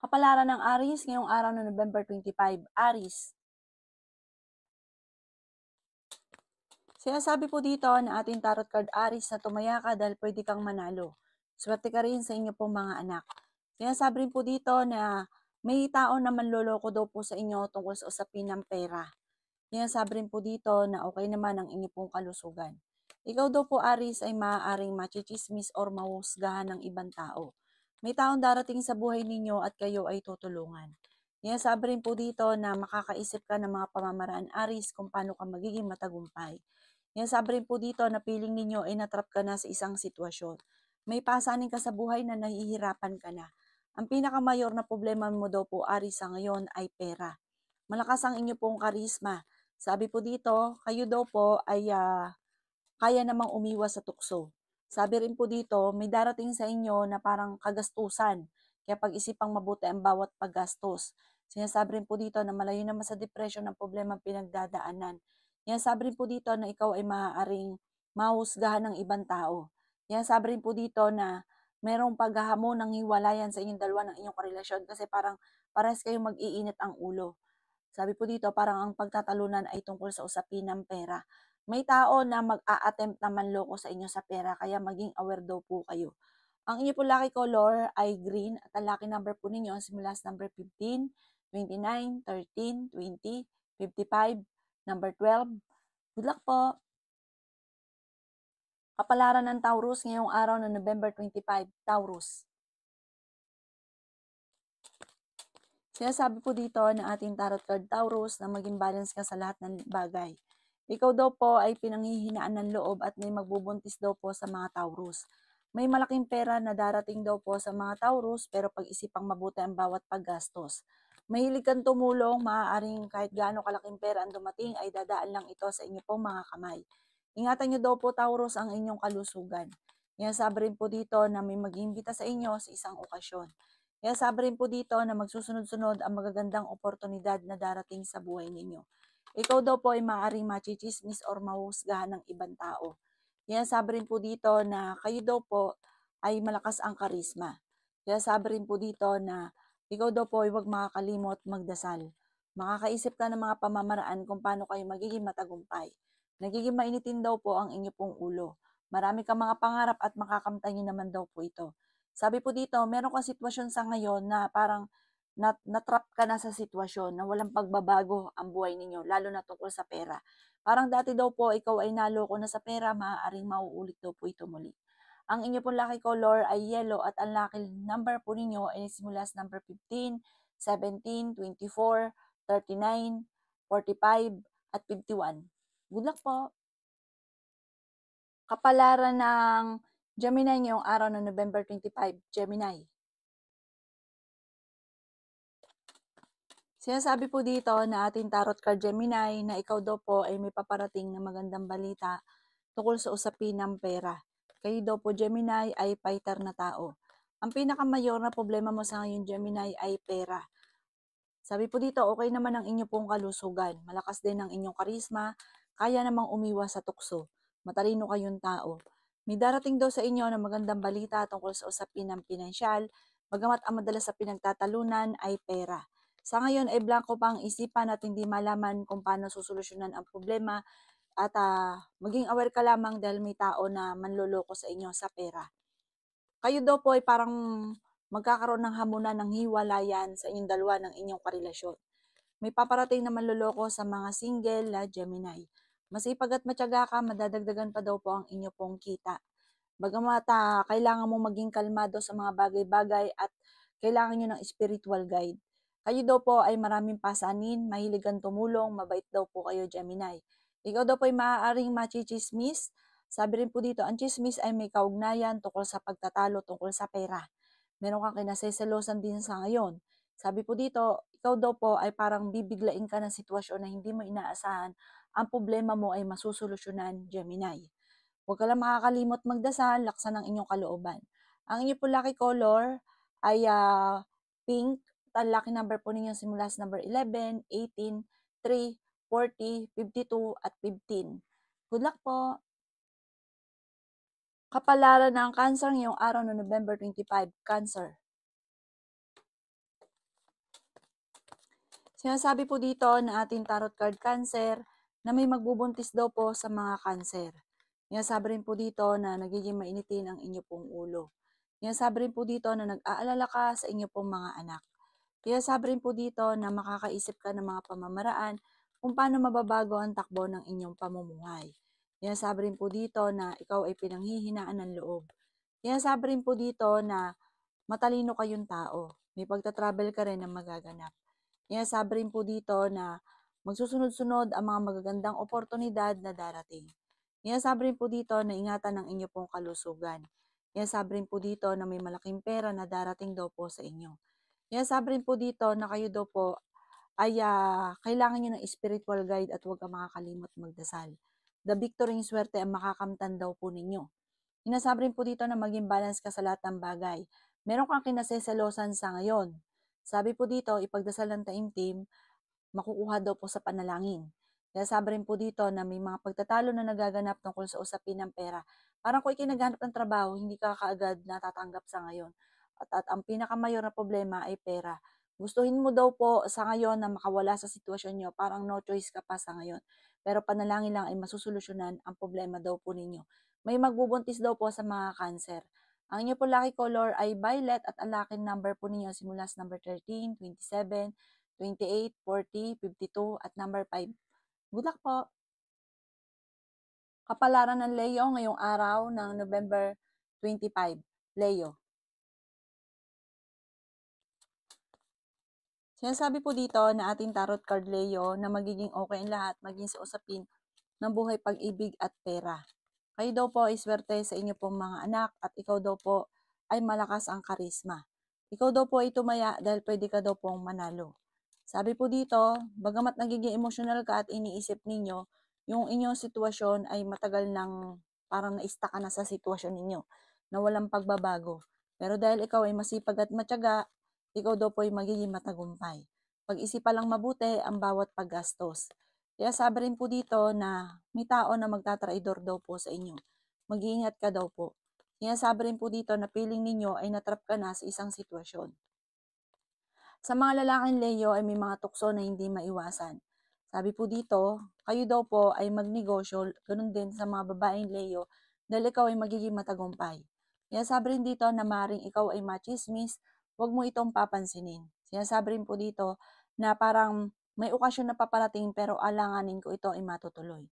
Kapalaran ng Aries ngayong araw ng November 25. Aries. Sinasabi po dito na ating tarot card Aries na tumaya ka dahil pwede kang manalo. Swerte ka rin sa inyo pong mga anak. Sinasabi rin po dito na may tao na manloloko daw po sa inyo tungkol sa usapin ng pera. Sinasabi rin po dito na okay naman ang inyo pong kalusugan. Ikaw daw po Aries ay maaaring machichismis or mahusgahan ng ibang tao. May taong darating sa buhay ninyo at kayo ay tutulungan. Sinasabi rin po dito na makakaisip ka ng mga pamamaraan Aries kung paano ka magiging matagumpay. Sinasabi rin po dito na piling ninyo ay natrap ka na sa isang sitwasyon. May pasanin ka sa buhay na nahihirapan ka na. Ang pinakamayor na problema mo daw po Aries sa ngayon ay pera. Malakas ang inyo pong karisma. Sabi po dito, kayo daw po ay kaya namang umiwas sa tukso. Sabi rin po dito, may darating sa inyo na parang kagastusan. Kaya pag-isipang mabuti ang bawat paggastos. Sinasabi rin po dito na malayo naman sa depression ang problema pinagdadaanan. Sinasabi rin po dito na ikaw ay maaaring mahusgahan ng ibang tao. Sinasabi rin po dito na merong paghahamon ng hiwalayan sa inyong dalawa ng inyong karelasyon kasi parang parehas kayong mag-iinit ang ulo. Sabi po dito, parang ang pagtatalunan ay tungkol sa usapin ng pera. May tao na mag-a-attempt na manloko sa inyo sa pera, kaya maging aware daw po kayo. Ang inyo po lucky color ay green at ang lucky number po ninyo simula sa number 15, 29, 13, 20, 55, number 12. Good luck po! Kapalaran ng Taurus ngayong araw ng November 25, Taurus. Sinasabi po dito na ating tarot card Taurus na maging balance ka sa lahat ng bagay. Ikaw daw po ay pinanghihinaan ng loob at may magbubuntis daw po sa mga Taurus. May malaking pera na darating daw po sa mga Taurus pero pag-isipang mabuti ang bawat paggastos. Mahilig kang tumulong, maaaring kahit gaano kalaking pera ang dumating ay dadaan lang ito sa inyo pong mga kamay. Ingatan nyo daw po Taurus ang inyong kalusugan. Sabi rin po dito na may mag-imbita sa inyo sa isang okasyon. Kaya sabi rin po dito na magsusunod-sunod ang magagandang oportunidad na darating sa buhay ninyo. Ikaw daw po ay maaaring machichismis or mahusgahan ng ibang tao. Kaya sabi rin po dito na kayo daw po ay malakas ang karisma. Kaya sabi rin po dito na ikaw daw po ay huwag makakalimot magdasal. Makakaisip ka ng mga pamamaraan kung paano kayo magiging matagumpay. Nagiging mainitin daw po ang inyo pong ulo. Marami kang mga pangarap at makakamtan nyo naman daw po ito. Sabi po dito, meron kang sitwasyon sa ngayon na parang natrap ka na sa sitwasyon na walang pagbabago ang buhay ninyo, lalo na tungkol sa pera. Parang dati daw po ikaw ay naloko na sa pera, maaaring mauulit daw po ito muli. Ang inyo pong lucky color ay yellow at ang lucky number po ninyo ay simula sa number 15, 17, 24, 39, 45, at 51. Good luck po! Kapalaran ng Gemini ngayong araw ng November 25, Gemini. Sinasabi po dito na ating tarot card Gemini na ikaw daw po ay may paparating na magandang balita tungkol sa usapin ng pera. Kayo daw po Gemini ay fighter na tao. Ang pinakamayor na problema mo sa ngayon Gemini ay pera. Sabi po dito, okay naman ang inyo pong kalusugan. Malakas din ang inyong karisma. Kaya namang umiwas sa tukso. Matalino kayong tao. May darating daw sa inyo na magandang balita tungkol sa usapin ng pinansyal, bagamat ang madalas sa pinagtatalunan ay pera. Sa ngayon ay blanco pa ang isipan at hindi malaman kung paano susolusyonan ang problema at maging aware ka lamang dahil may tao na manloloko sa inyo sa pera. Kayo daw po ay parang magkakaroon ng hamunan ng hiwalayan sa inyong dalawa ng inyong karelasyon. May paparating na manloloko sa mga single na Gemini. Masipag at matyaga ka, madadagdagan pa daw po ang inyo pong kita. Bagamat kailangan mo maging kalmado sa mga bagay-bagay at kailangan nyo ng spiritual guide. Kayo daw po ay maraming pasanin, mahilig kang tumulong, mabait daw po kayo Gemini. Ikaw daw po ay maaaring machichismis. Sabi rin po dito, ang chismis ay may kaugnayan tungkol sa pagtatalo, tungkol sa pera. Meron kang kinaseselosan din sa ngayon. Sabi po dito, ikaw daw po ay parang bibiglain ka ng sitwasyon na hindi mo inaasahan. Ang problema mo ay masusolusyonan, Gemini. Huwag ka lang makakalimot magdasal, laksan ang inyong kalooban. Ang inyo po lucky color ay pink. Ang lucky number po ninyo simula sa number 11, 18, 3, 40, 52, at 15. Good luck po! Kapalaran ng Cancer ngayong araw ng November 25, Cancer. Sinasabi po dito na ating tarot card Cancer na may magbubuntis daw po sa mga Cancer. Sinasabi rin po dito na nagiging mainitin ang inyo pong ulo. Sinasabi rin po dito na nag-aalala ka sa inyo pong mga anak. Sinasabi rin po dito na makakaisip ka ng mga pamamaraan kung paano mababago ang takbo ng inyong pamumuhay. Sinasabi rin po dito na ikaw ay pinanghihinaan ng loob. Sinasabi rin po dito na matalino kayong tao. May pagta-travel ka rin na magaganap. Sinasabi rin po dito na magsusunod-sunod ang mga magagandang oportunidad na darating. Sinasabi rin po dito na ingatan ang inyo pong kalusugan. Sinasabi rin po dito na may malaking pera na darating daw po sa inyo. Sinasabi rin po dito na kayo daw po ay kailangan nyo ng spiritual guide at huwag kang makakalimot magdasal. The victory ng swerte ang makakamtan daw po ninyo. Sinasabi rin po dito na maging balance ka sa lahat ng bagay. Meron kang kinaseselosan sa ngayon. Sabi po dito, ipagdasal ng taimtim, makukuha daw po sa panalangin. Kaya sabi rin po dito na may mga pagtatalo na nagaganap tungkol sa usapin ng pera. Parang kung ikinaghanap ng trabaho, hindi ka kaagad natatanggap sa ngayon. At ang pinakamayor na problema ay pera. Gustuhin mo daw po sa ngayon na makawala sa sitwasyon nyo, parang no choice ka pa sa ngayon. Pero panalangin lang ay masusolusyonan ang problema daw po ninyo. May magbubuntis daw po sa mga cancer. Ang inyo po lucky color ay violet at ang lucky number po ninyo simula sa number 13, 27, 28, 40, 52 at number 5. Good luck po! Kapalaran ng Leo ngayong araw ng November 25. Leo. Sinasabi po dito na ating tarot card Leo na magiging okay ang lahat maging sa usapin ng buhay, pag-ibig at pera. Kayo daw po ay swerte sa inyo pong mga anak at ikaw daw po ay malakas ang karisma. Ikaw daw po ay tumaya dahil pwede ka daw pong manalo. Sabi po dito, bagamat nagiging emosyonal ka at iniisip ninyo, yung inyong sitwasyon ay matagal nang parang na-stuck ka na sa sitwasyon ninyo na walang pagbabago. Pero dahil ikaw ay masipag at matyaga, ikaw daw po ay magiging matagumpay. Pag-isipan lang mabuti ang bawat paggastos. Kaya sabi rin po dito na may tao na magtatraidor daw po sa inyo. Mag-iingat ka daw po. Sinasabi rin po dito na feeling ninyo ay natrap ka na sa isang sitwasyon. Sa mga lalaking Leo ay may mga tukso na hindi maiwasan. Sabi po dito, kayo daw po ay magnegosyo, ganun din sa mga babaeng Leo, dahil ikaw ay magiging matagumpay. Kaya sabi rin dito na maring ikaw ay machismis, huwag mo itong papansinin. Sinasabi rin po dito na parang may okasyon na paparating pero alanganin ko ito ay matutuloy.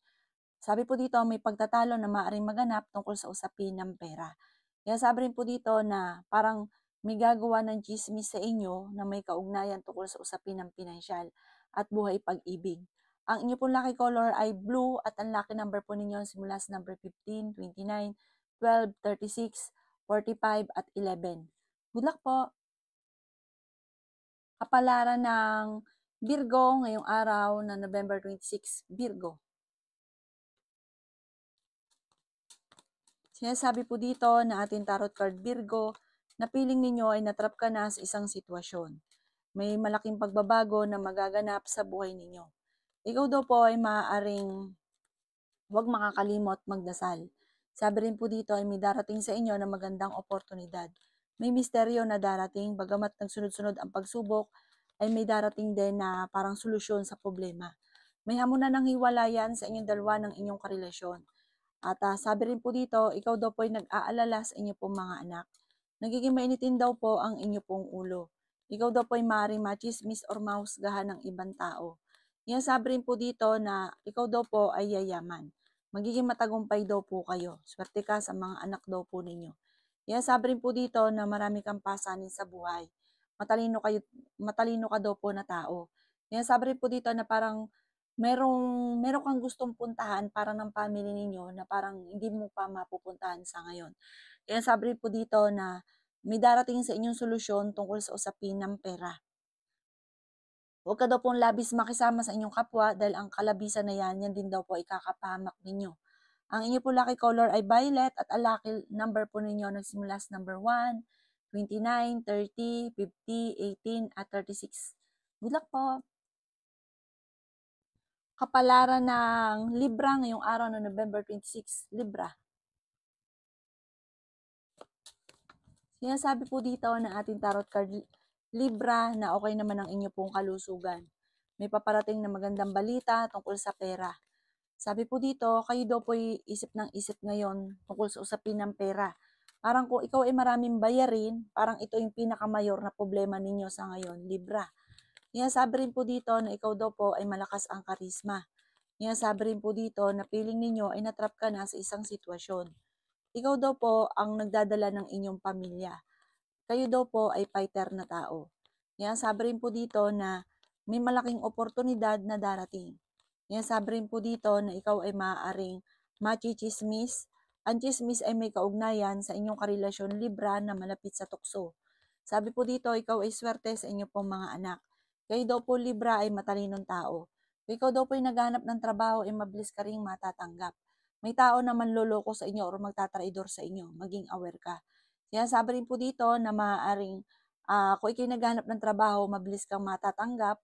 Sabi po dito may pagtatalo na maaaring maganap tungkol sa usapin ng pera. Kaya sabi rin po dito na parang may gagawa ng chismis sa inyo na may kaugnayan tungkol sa usapin ng pinansyal at buhay pag-ibig. Ang inyo pong lucky color ay blue at ang lucky number po ninyo simula sa number 15, 29, 12, 36, 45 at 11. Good luck po! Kapalaran ng Virgo ngayong araw na November 26, Virgo. Sinasabi po dito na ating tarot card Virgo na piling ninyo ay natrap ka na sa isang sitwasyon. May malaking pagbabago na magaganap sa buhay ninyo. Ikaw daw po ay maaaring huwag makakalimot magdasal. Sabi rin po dito ay may darating sa inyo na magandang oportunidad. May misteryo na darating, bagamat nagsunod-sunod ang pagsubok, ay may darating din na parang solusyon sa problema. May hamunan ng hiwalayan sa inyong dalawa ng inyong karelasyon. At sabi rin po dito, ikaw daw po ay nag-aalala sa inyo pong mga anak. Nagiging mainitin daw po ang inyo pong ulo. Ikaw daw po ay maaaring machismis or mahusgahan ng ibang tao. Yan sabi rin po dito na ikaw daw po ay yayaman. Magiging matagumpay daw po kayo. Swerte ka sa mga anak daw po ninyo. Yan sabi rin po dito na marami kang pasanin sa buhay. Matalino ka daw po na tao. Yan sabi rin po dito na parang meron kang gustong puntahan para ng family ninyo na parang hindi mo pa mapupuntahan sa ngayon. Kaya sabi rin po dito na may darating sa inyong solusyon tungkol sa usapin ng pera. Huwag ka daw pong labis makisama sa inyong kapwa dahil ang kalabisan na yan din daw po ikakapahamak ninyo. Ang inyo po lucky color ay violet at ang lucky number po ninyo nagsimula sa number 1, 29, 30, 50, 18 at 36. Good luck po! Kapalaran ng Libra ngayong araw ng November 26, Libra. Sinasabi po dito na ating tarot card Libra na okay naman ang inyo pong kalusugan. may paparating na magandang balita tungkol sa pera. Sabi po dito, kayo daw po isip ng isip ngayon tungkol sa usapin ng pera. Parang kung ikaw ay maraming bayarin, parang ito yung pinakamayor na problema ninyo sa ngayon, Libra. Sabi rin po dito na ikaw daw po ay malakas ang karisma. Sabi rin po dito na feeling ninyo ay natrap ka na sa isang sitwasyon. Ikaw daw po ang nagdadala ng inyong pamilya. Kayo daw po ay fighter na tao. Sabi rin po dito na may malaking oportunidad na darating. Sabi rin po dito na ikaw ay maaaring machichismis. Ang chismis ay may kaugnayan sa inyong karelasyon Libra na malapit sa tukso. Sabi po dito, ikaw ay swerte sa inyong pong mga anak. Kayo daw po Libra ay matalinong tao. Kung ikaw daw po ay naghahanap ng trabaho, ay mabilis ka ring matatanggap. May tao na manloloko sa inyo o magtatraidor sa inyo. Maging aware ka. Sabi rin po dito na maaaring kung ikaw naghahanap ng trabaho, mabilis kang matatanggap.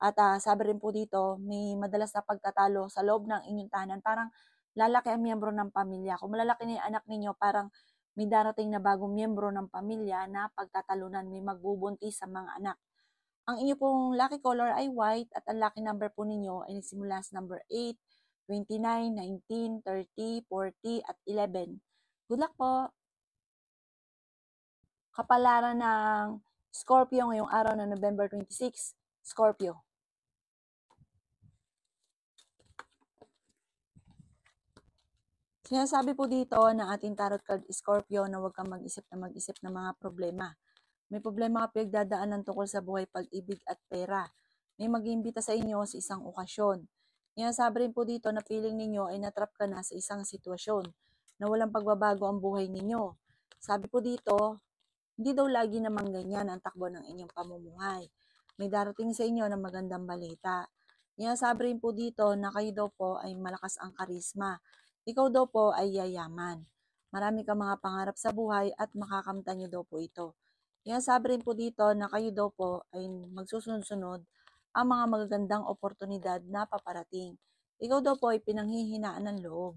At sabi rin po dito, may madalas na pagtatalo sa loob ng inyong tahanan. Parang lalaki ang miyembro ng pamilya. Kung malalaki na yung anak ninyo, parang may darating na bagong miyembro ng pamilya na pagtatalunan, may magbubuntis sa mga anak. Ang inyo pong lucky color ay white at ang lucky number po ninyo ay nagsimula sa number 8, 29, 19, 30, 40 at 11. Good luck po! Kapalaran ng Scorpio ngayong araw na November 26, Scorpio. Sinasabi po dito ng ating tarot card Scorpio na huwag kang mag-isip ng mga problema. May problema ka pinagdadaanan tungkol sa buhay, pag-ibig at pera. May mag-iimbita sa inyo sa isang okasyon. Sabi rin po dito na feeling ninyo ay natrap ka na sa isang sitwasyon na walang pagbabago ang buhay ninyo. Sabi po dito, hindi daw lagi namang ganyan ang takbo ng inyong pamumuhay. May darating sa inyo na magandang balita. Sabi rin po dito na kayo daw po ay malakas ang karisma. Ikaw daw po ay yayaman. Marami kang mga pangarap sa buhay at makakamtan nyo daw po ito. Sabi rin po dito na kayo daw po ay magsusunod-sunod ang mga magagandang oportunidad na paparating. Ikaw daw po ay pinanghihinaan ng loob.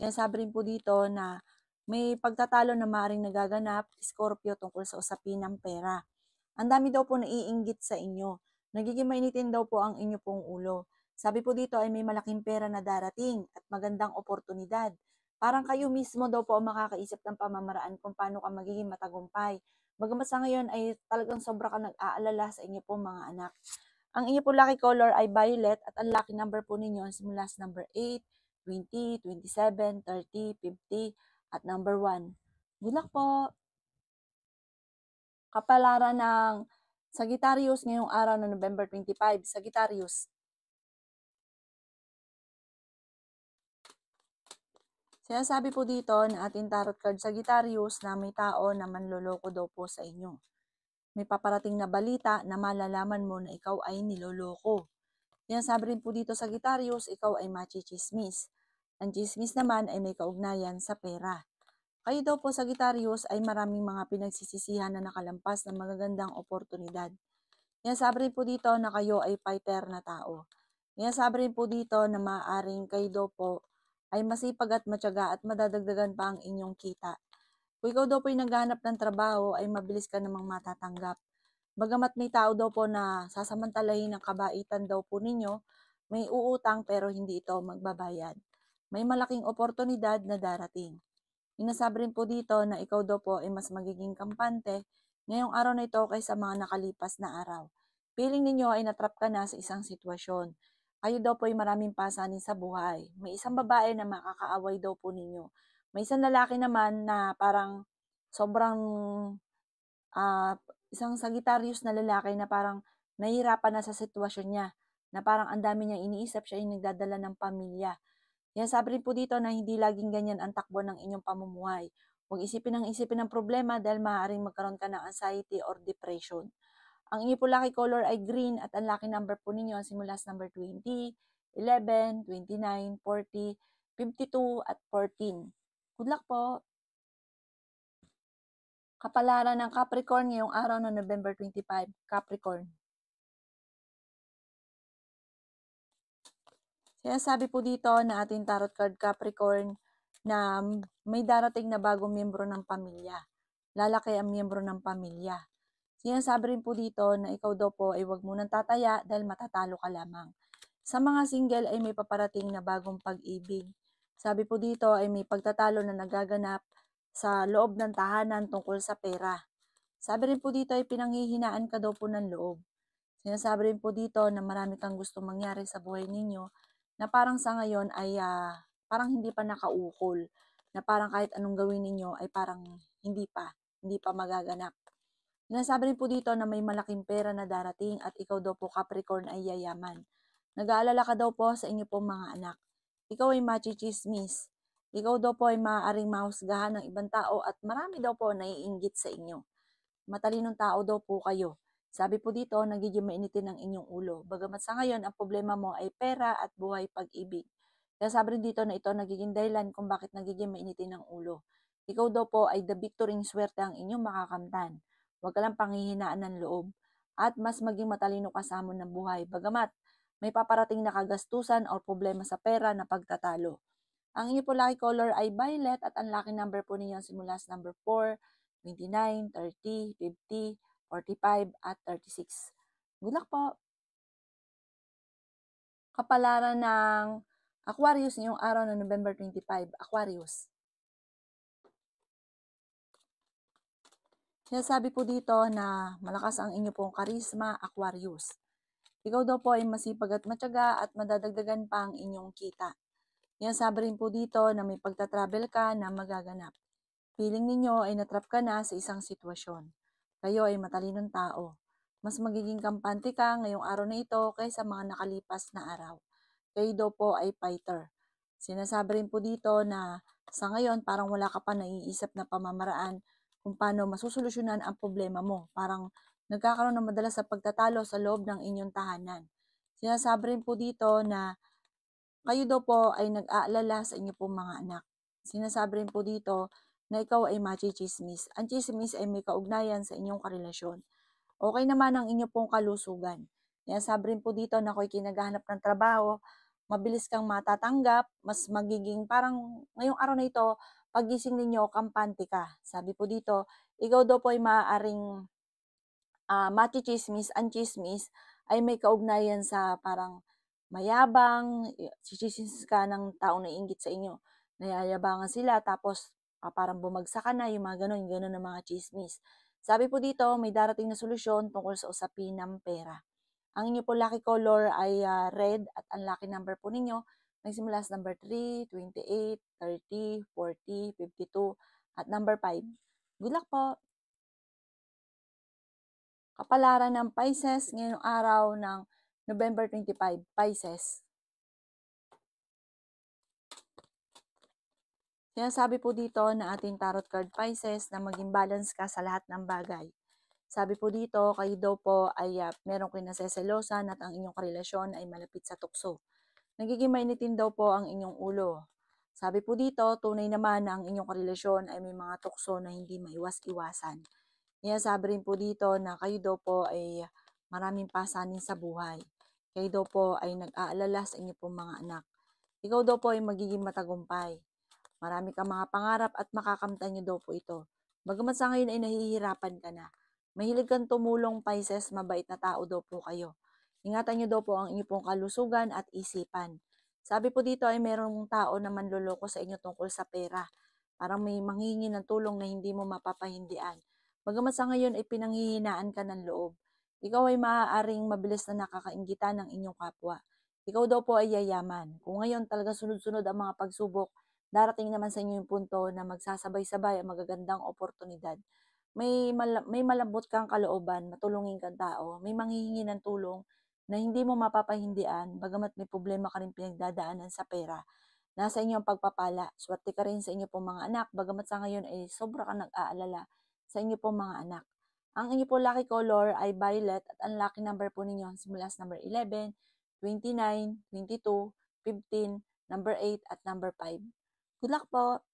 Sabi rin po dito na may pagtatalo na maaaring nagaganap, Scorpio, tungkol sa usapin ng pera. Ang dami daw po naiinggit sa inyo. Nagiging mainitin daw po ang inyo pong ulo. Sabi po dito ay may malaking pera na darating at magandang oportunidad. Parang kayo mismo daw po ang makakaisip ng pamamaraan kung paano ka magiging matagumpay. Bagamat sa ngayon ay talagang sobra ka nag-aalala sa inyo po mga anak. Ang inyo po lucky color ay violet at ang lucky number po ninyo simula sa number 8, 20, 27, 30, 50 at number 1. Good luck po! Kapalaran ng Sagittarius ngayong araw ng November 25. Sagittarius. Sinasabi po dito na ating tarot card Sagittarius na may tao na manloloko daw po sa inyo. May paparating na balita na malalaman mo na ikaw ay niloloko. Sinasabi rin po dito Sagittarius, ikaw ay machichismis. Ang chismis naman ay may kaugnayan sa pera. Kayo daw po Sagittarius ay maraming mga pinagsisisihan na nakalampas ng magagandang oportunidad. Sabi rin po dito na kayo ay fighter na tao. Sabi rin po dito na maaaring kayo daw po ay masipag at matyaga at madadagdagan pa ang inyong kita. Kung ikaw daw po ay naghahanap ng trabaho ay mabilis ka namang matatanggap. Bagamat may tao daw po na sasamantalahin ng kabaitan daw po ninyo, may uutang pero hindi ito magbabayad. May malaking oportunidad na darating. Sinasabi rin po dito na ikaw daw po ay mas magiging kampante ngayong araw na ito kaysa mga nakalipas na araw. Feeling ninyo ay natrap ka na sa isang sitwasyon. Kayo daw po ay maraming pasanin sa buhay. May isang babae na makakaaway daw po ninyo. May isang lalaki naman na parang sobrang isang Sagittarius na lalaki na parang nahihirapan na sa sitwasyon niya. Na parang ang dami niyang iniisip, siya ay nagdadala ng pamilya. Sabi rin po dito na hindi laging ganyan ang takbo ng inyong pamumuhay. Huwag isipin ng problema dahil maaaring magkaroon ka ng anxiety or depression. Ang inyo po lucky color ay green at ang lucky number po ninyo simula sa number 20, 11, 29, 40, 52 at 14. Good luck po! Kapalaran ng Capricorn ngayong araw ng November 25, Capricorn. Sinasabi po dito na ating tarot card Capricorn na may darating na bagong miyembro ng pamilya. Lalaki ang miyembro ng pamilya. Sinasabi rin po dito na ikaw daw po ay huwag munang tataya dahil matatalo ka lamang. Sa mga single ay may paparating na bagong pag-ibig. Sabi po dito ay may pagtatalo na nagaganap sa loob ng tahanan tungkol sa pera. Sabi rin po dito ay pinanghihinaan ka daw po ng loob. Sinasabi rin po dito na marami kang gusto mangyari sa buhay ninyo na parang sa ngayon ay parang hindi pa nakaukol. Na parang kahit anong gawin ninyo ay parang hindi pa magaganap. Sinasabi rin po dito na may malaking pera na darating at ikaw daw po Capricorn ay yayaman. Nag-aalala ka daw po sa inyo pong mga anak. Ikaw ay machichismis. Ikaw daw po ay maaaring mahusgahan ng ibang tao at marami daw po naiinggit sa inyo. Matalinong tao daw po kayo. Sabi po dito, nagiging mainitin ang inyong ulo. Bagamat sa ngayon, ang problema mo ay pera at buhay pag-ibig. Kaya sabi rin dito na ito nagiging dahilan kung bakit nagiging mainitin ang ulo. Ikaw daw po ay the victory swerte ang inyong makakamtan. Huwag ka lang panghihinaan ng loob. At mas maging matalino ka sa hamon ng buhay. Bagamat may paparating na kagastusan o problema sa pera na pagtatalo. Ang inyo po lucky color ay violet at ang lucky number po ninyo simula sa number 4, 29, 30, 50, 45 at 36. Good luck po! Kapalaran ng Aquarius ngayong araw ng November 25, Aquarius. Sinasabi po dito na malakas ang inyo pong karisma, Aquarius. Ikaw daw po ay masipag at matyaga at madadagdagan pa ang inyong kita. Sinasabi rin po dito na may pagta-travel ka na magaganap. Feeling ninyo ay natrap ka na sa isang sitwasyon. Kayo ay matalinong tao. Mas magiging kampante ka ngayong araw na ito kaysa mga nakalipas na araw. Kayo daw po ay fighter. Sinasabi rin po dito na sa ngayon parang wala ka pa naiisip na pamamaraan kung paano masusolusyonan ang problema mo. Parang nagkakaroon ng madalas sa pagtatalo sa loob ng inyong tahanan. Sinasabi rin po dito na kayo daw po ay nag-aalala sa inyo pong mga anak. Sinasabi rin po dito na ikaw ay machichismis. Ang chismis ay may kaugnayan sa inyong karelasyon. Okay naman ang inyo pong kalusugan. Sinasabi rin po dito na ako'y kinaghahanap ng trabaho, mabilis kang matatanggap, mas magiging parang ngayong araw na ito, pagising ninyo, kampante ka. Sabi po dito, ikaw daw po ay maaaring machichismis. Ang chismis ay may kaugnayan sa parang mayabang, chichismis ka ng taong naiinggit sa inyo. Nayayabangan sila tapos parang bumagsak ka na, yung mga ganun ng mga chismis. Sabi po dito, may darating na solusyon tungkol sa usapin ng pera. Ang inyo po lucky color ay red at ang lucky number po ninyo nagsimula sa number 3, 28, 30, 40, 52 at number 5. Good luck po! Kapalaran ng Pisces ngayong araw ng November 25, Pisces. Sinasabi po dito na ating tarot card Pisces na maging balance ka sa lahat ng bagay. Sabi po dito, kayo daw po ay merong kinaseselosan at ang inyong karelasyon ay malapit sa tukso. Nagiging mainitin daw po ang inyong ulo. Sabi po dito, tunay naman na ang inyong karelasyon ay may mga tukso na hindi maiwas-iwasan. Sabi rin po dito na kayo daw po ay maraming pasanin sa buhay. Kayo daw po ay nag-aalala sa inyo pong mga anak. Ikaw daw po ay magiging matagumpay. Marami kang mga pangarap at makakamtan niyo daw po ito. Bagamat sa ngayon ay nahihirapan ka na. Mahilig kang tumulong, Pisces, mabait na tao daw po kayo. Ingatan niyo daw po ang inyong pong kalusugan at isipan. Sabi po dito ay merong tao na manloloko sa inyo tungkol sa pera. Parang may manghingi ng tulong na hindi mo mapapahindian. Bagamat sa ngayon ay pinanghihinaan ka ng loob. Ikaw ay maaaring mabilis na nakakainggitan ng inyong kapwa. Ikaw daw po ay yayaman. Kung ngayon talaga sunod-sunod ang mga pagsubok, darating naman sa inyo yung punto na magsasabay-sabay ang magagandang oportunidad. May malambot kang kalooban, matulungin kang tao, may manghihingi ng tulong na hindi mo mapapahindian, bagamat may problema ka rin pinagdadaanan sa pera. Nasa inyo ang pagpapala, swerte ka rin sa inyo pong mga anak, bagamat sa ngayon ay sobra ka nag-aalala sa inyo pong mga anak. Ang inyo po lucky color ay violet at ang lucky number po ninyo simula sa number 11, 29, 22, 15, number 8 at number 5. Good luck po!